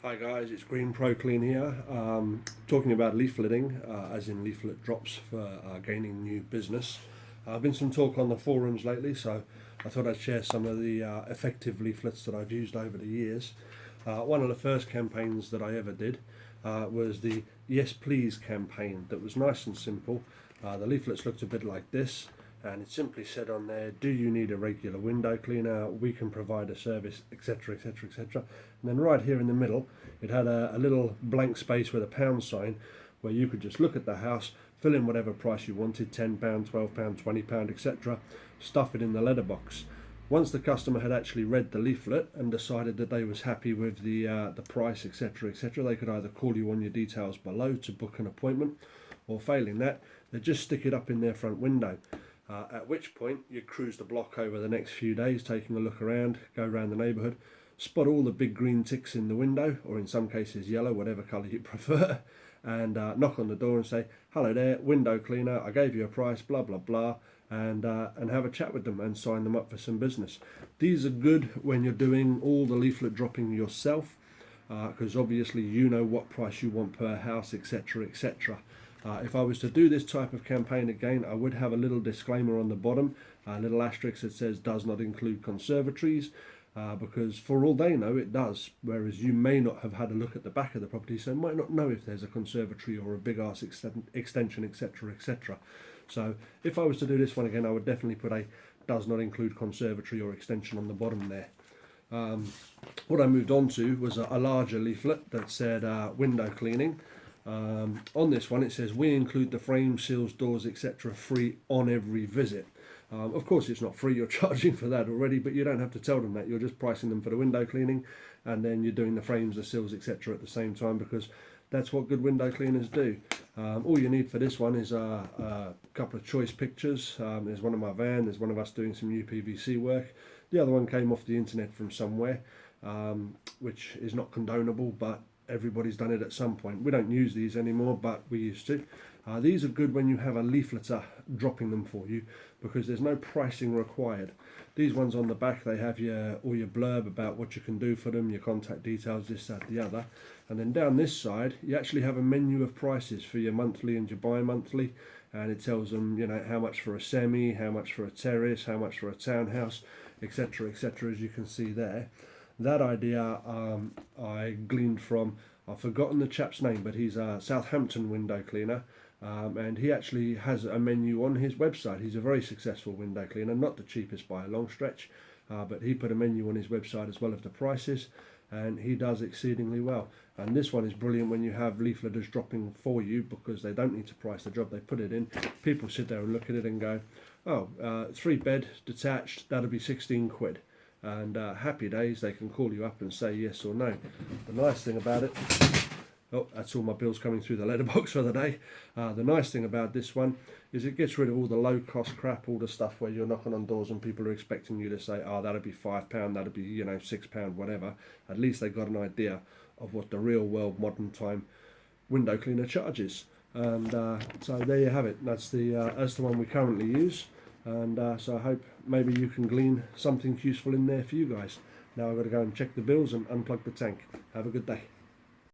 Hi guys, it's Pro Clean here, talking about leafleting, as in leaflet drops for gaining new business. Been some talk on the forums lately, so I thought I'd share some of the effective leaflets that I've used over the years. One of the first campaigns that I ever did was the Yes Please campaign. That was nice and simple. The leaflets looked a bit like this, and it simply said on there, do you need a regular window cleaner? We can provide a service, etc, etc, etc. And then right here in the middle, it had a little blank space with a pound sign where you could just look at the house, fill in whatever price you wanted, £10, £12, £20, etc, stuff it in the letterbox. Once the customer had actually read the leaflet and decided that they was happy with the price, etc, etc, they could either call you on your details below to book an appointment, or failing that, they'd just stick it up in their front window. At which point you'd cruise the block over the next few days, taking a look around, go around the neighbourhood, spot all the big green ticks in the window, or in some cases yellow, whatever colour you prefer, and knock on the door and say, hello there, window cleaner, I gave you a price, blah blah blah, and have a chat with them and sign them up for some business. These are good when you're doing all the leaflet dropping yourself, because obviously you know what price you want per house, etc, etc. If I was to do this type of campaign again, I would have a little disclaimer on the bottom, a little asterisk that says does not include conservatories, because for all they know it does, whereas you may not have had a look at the back of the property, so might not know if there's a conservatory or a big arse extension, etc, etc. So if I was to do this one again, I would definitely put a does not include conservatory or extension on the bottom there. What I moved on to was a larger leaflet that said window cleaning. On this one it says we include the frame, seals, doors, etc free on every visit. Of course it's not free, you're charging for that already, but you don't have to tell them that. You're just pricing them for the window cleaning, and then you're doing the frames, the seals, etc at the same time, because that's what good window cleaners do. All you need for this one is a couple of choice pictures. There's one of my van, there's one of us doing some UPVC work. The other one came off the internet from somewhere, which is not condonable, but everybody's done it at some point. We don't use these anymore, but we used to. These are good when you have a leafleter dropping them for you, because there's no pricing required. These ones on the back, they have all your blurb about what you can do for them, your contact details, this, that, the other. And then down this side, you actually have a menu of prices for your monthly and your bi-monthly, and it tells them, you know, how much for a semi, how much for a terrace, how much for a townhouse, etc, etc, as you can see there. That idea I gleaned from, I've forgotten the chap's name, but he's a Southampton window cleaner, and he actually has a menu on his website. He's a very successful window cleaner, not the cheapest by a long stretch, but he put a menu on his website as well of the prices, and he does exceedingly well. And this one is brilliant when you have leafleters dropping for you, because they don't need to price the job, they put it in. People sit there and look at it and go, oh, 3-bed detached, that'll be 16 quid. And happy days, they can call you up and say yes or no. The nice thing about it, oh, that's all my bills coming through the letterbox for the day. The nice thing about this one is it gets rid of all the low cost crap, all the stuff where you're knocking on doors and people are expecting you to say, oh, that'll be £5, that'll be, you know, £6, whatever. At least they got an idea of what the real world modern time window cleaner charges. And so there you have it. That's the one we currently use. And so I hope maybe you can glean something useful in there for you guys. Now I've got to go and check the bills and unplug the tank. Have a good day.